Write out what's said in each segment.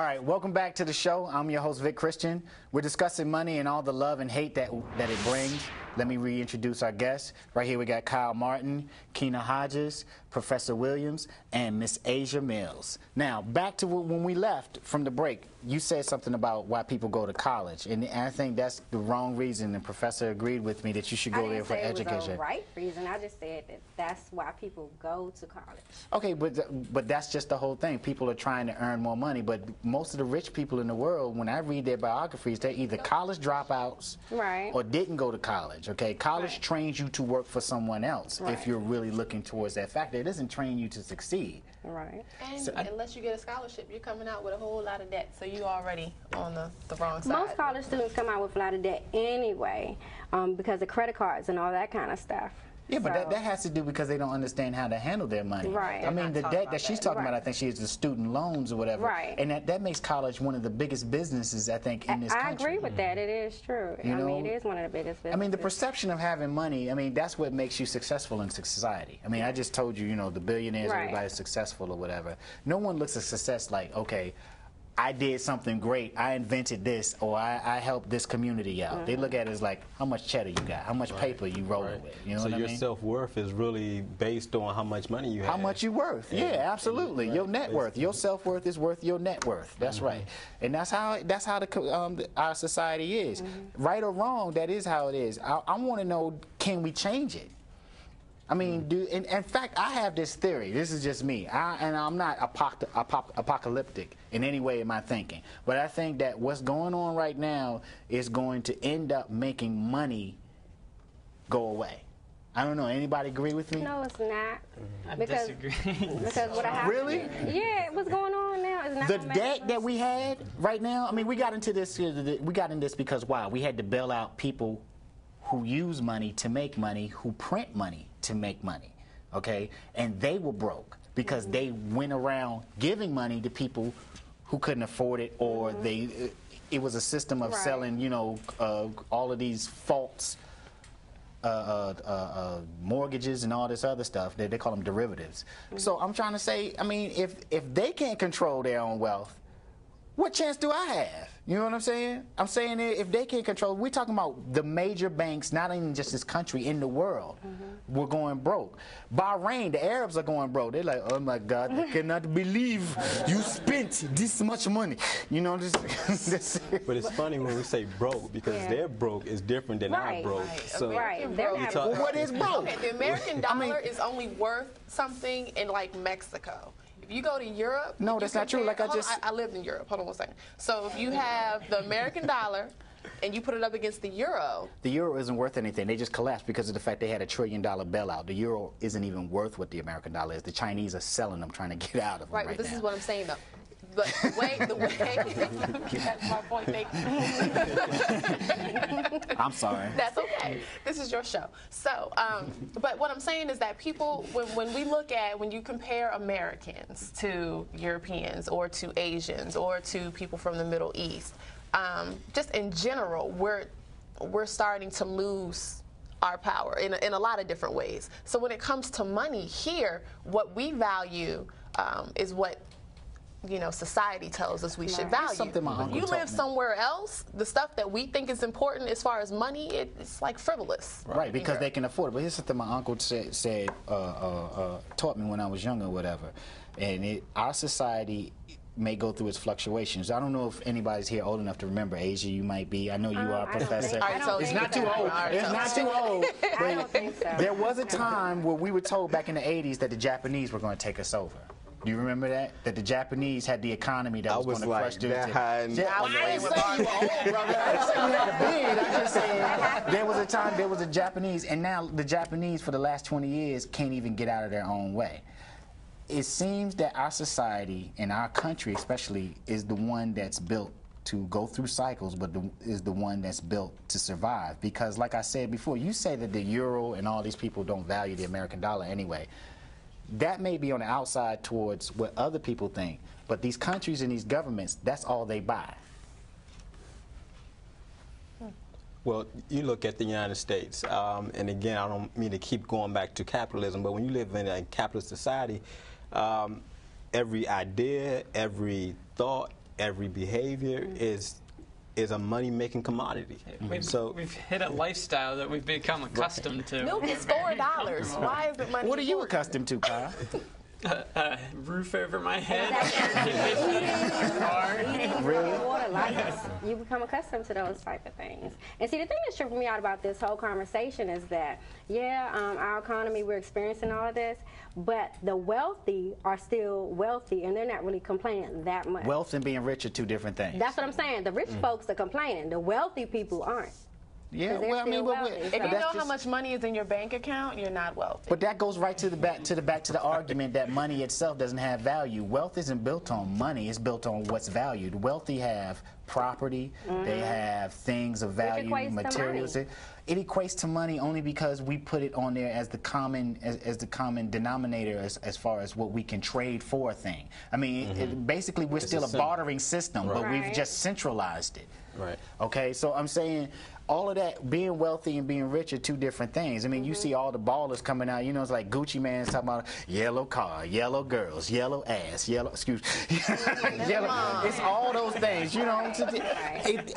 All right, welcome back to the show. I'm your host, Vic Christian. We're discussing money and all the love and hate that it brings. Let me reintroduce our guests. Right here we got Kyle Martin, Keena Hodges, Professor Williams, and Miss Asia Mills. Now, back to when we left from the break, you said something about why people go to college, and I think that's the wrong reason. The professor agreed with me that you should go there for education. I didn't say it was the right reason. I just said that that's why people go to college. Okay, but that's just the whole thing. People are trying to earn more money, but most of the rich people in the world, when I read their biographies, they're either college dropouts or didn't go to college. Okay, college trains you to work for someone else if you're really looking towards that factor. It doesn't train you to succeed. Right. And so, unless you get a scholarship, you're coming out with a whole lot of debt, so you're already on the wrong side. Most college students come out with a lot of debt anyway, because of credit cards and all that kind of stuff. Yeah, but that has to do because they don't understand how to handle their money. Right. I mean, the debt that she's talking about, I think she is the student loans or whatever. Right. And that makes college one of the biggest businesses, I think, in this country. I agree with that. It is true. I mean, it is one of the biggest businesses. I mean, the perception of having money, I mean, that's what makes you successful in society. I mean, I just told you, you know, the billionaires, everybody's successful or whatever. No one looks at success like, okay, I did something great, I invented this, or I helped this community out. They look at it as like, how much cheddar you got, how much paper you rolling with. You know what I mean? So your self-worth is really based on how much money you have. How much you worth, yeah, absolutely. Your net worth, your self-worth is worth your net worth. That's right. And that's how our society is. Right or wrong, that is how it is. I want to know, can we change it? I mean, in fact, I have this theory. This is just me, and I'm not apocalyptic in any way in my thinking. But I think that what's going on right now is going to end up making money go away. I don't know. Anybody agree with me? No, it's not. I disagree. Because what happened? Really? Yeah, what's going on now is not the debt that we had right now. I mean, we got into this. We got in this because why? We had to bail out people who use money to make money, who print money to make money, okay? And they were broke because they went around giving money to people who couldn't afford it, or it was a system of selling, you know, all of these false mortgages and all this other stuff. They call them derivatives. So I'm trying to say, I mean, if they can't control their own wealth, what chance do I have? You know what I'm saying? I'm saying if they can't control, we're talking about the major banks, not even just this country, in the world. We're going broke. Bahrain, the Arabs are going broke. They're like, oh my God, I cannot believe you spent this much money. You know, this. But it's funny when we say broke, because their broke is different than our broke. So Well, what is broke? Okay, the American dollar is only worth something in like Mexico. If you go to Europe, no, that's not true. Like I lived in Europe. Hold on one second. So if you have the American dollar and you put it up against the euro isn't worth anything. They just collapsed because of the fact they had $1 trillion bailout. The euro isn't even worth what the American dollar is. The Chinese are selling them, trying to get out of them. Right, but this is what I'm saying though. The way that's my point. I'm sorry. That's okay. This is your show. So, but what I'm saying is that people, when we look at, when you compare Americans to Europeans or to Asians or to people from the Middle East, just in general, we're starting to lose our power in a lot of different ways. So when it comes to money here, what we value is what, you know, society tells us we should value. You live somewhere else, the stuff that we think is important as far as money, it's like frivolous. Right, because they can afford it. But here's something my uncle taught me when I was younger or whatever. And our society may go through its fluctuations. I don't know if anybody's here old enough to remember. Asia, you might be. I know you are, Professor. It's not too old. It's not too old. I don't think so. There was a time where we were told back in the 80s that the Japanese were going to take us over. Do you remember that? That the Japanese had the economy that was going to crush dudes. I didn't say you were old, brother. I didn't say you had a beard. I just said there was a time there was a Japanese, and now the Japanese for the last 20 years can't even get out of their own way. It seems that our society and our country especially is the one that's built to go through cycles, but is the one that's built to survive. Because like I said before, you say that the euro and all these people don't value the American dollar anyway. That may be on the outside towards what other people think, but these countries and these governments, that's all they buy. Well, you look at the United States, and again, I don't mean to keep going back to capitalism, but when you live in a capitalist society, every idea, every thought, every behavior is a money-making commodity. We've hit a lifestyle that we've become accustomed to. Milk is $4. Why is it money? What are you accustomed to, Kyle? Roof over my head. Really? Water, lights. You become accustomed to those type of things. And see, the thing that's tripping me out about this whole conversation is that, our economy, we're experiencing all of this, but the wealthy are still wealthy, and they're not really complaining that much. Wealth and being rich are two different things. That's what I'm saying. The rich folks are complaining. The wealthy people aren't. Yeah, They're well, I mean, still wealthy. If you know how much money is in your bank account, you're not wealthy. but that goes right to the argument that money itself doesn't have value. Wealth isn't built on money; it's built on what's valued. Wealthy have property; they have things of value, equates to materials. money. It equates to money only because we put it on there as the common denominator as far as what we can trade for a thing. I mean, basically, we're still a bartering system, but we've Right. just centralized it. Right. Okay, so I'm saying all of that, being wealthy and being rich are two different things. I mean, you see all the ballers coming out, you know, it's like Gucci Mane's talking about yellow car, yellow girls, yellow ass, yellow, yellow. It's all those things, you know.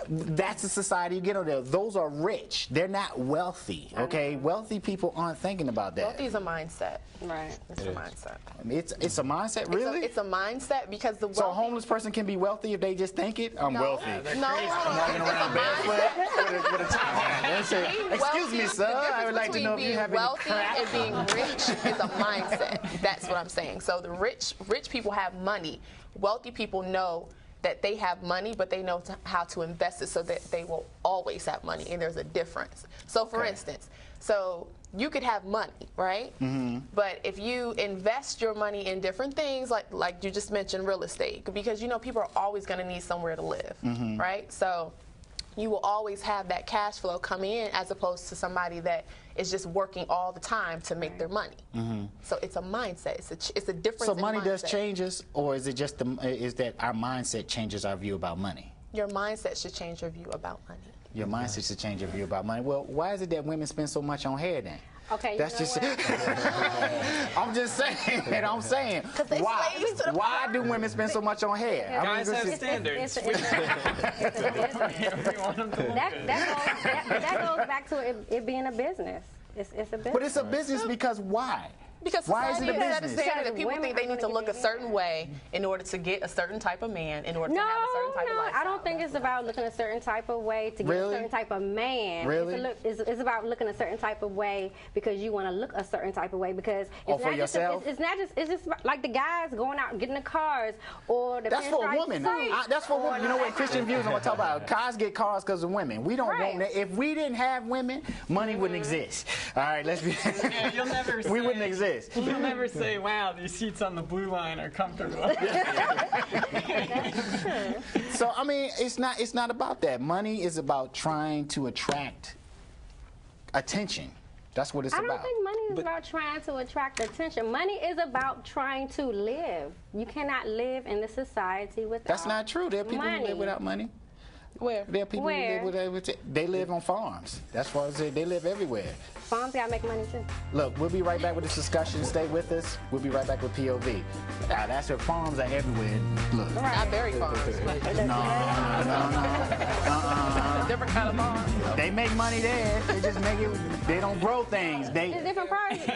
That's the society you get on there. Those are rich. They're not wealthy, okay? Wealthy people aren't thinking about that. Wealthy is a mindset. Right. It's a mindset. I mean, it's a mindset, really? It's a mindset because the wealthy... So a homeless person can be wealthy if they just think it? I'm wealthy. No, Walking around barefoot with a top hat. They say, excuse me, sir, I would like to know if you have any wealthy crack. and being rich is a mindset. That's what I'm saying. So the rich people have money. Wealthy people know that they have money, but they know how to invest it so that they will always have money, and there's a difference. So for instance, so you could have money, right? But if you invest your money in different things, like you just mentioned, real estate, because you know people are always going to need somewhere to live, right? So you will always have that cash flow come in, as opposed to somebody that is just working all the time to make their money. So it's a mindset. It's a difference. So money in does mindset. change us, or is it just is that our mindset changes our view about money? Your mindset should change your view about money. Your mindset should change your view about money. Well, why is it that women spend so much on hair then? Okay, That's you know just. what? I'm just saying. I'm saying. they Why? slaves to the Why do women spend so much on hair? Guys have this is- standards. It's a business. We want them to look good. That goes back to it being a business. It's a business. But it's a business because why? Because Why is it a society has set a business? standard that people Women think they are need to gonna look get a certain way in order to get a certain type of man, in order to No, have a certain type of lifestyle. I don't think it's about looking a certain type of way to get Really? a certain type of man. Really? It's about looking a certain type of way because you want to look a certain type of way because it's for not yourself? Just it's just like the guys going out and getting the cars or the That's for a pinstripe woman. suits. That's for women. You know what Christian views I'm gonna talk about? Guys get cars because of women. We don't Right. want that. If we didn't have women, money wouldn't exist. All right, let's be. Yeah, you'll never we say- wouldn't exist. You'll never say, wow, these seats on the blue line are comfortable. So I mean, it's not about that. Money is about trying to attract attention. That's what it's I about. don't think money is about trying to attract attention. Money is about trying to live. You cannot live in the society without That's not true. There are people money. who live without money. Where? There are people Where? who live they live on farms. That's why I say they live everywhere. Farms gotta make money too. Look, we'll be right back with this discussion. Stay with us. We'll be right back with POV. That's where farms are everywhere. Look. Not very farms. No. Different kind of farm. They make money there. They just make it. They don't grow things. It's different prices.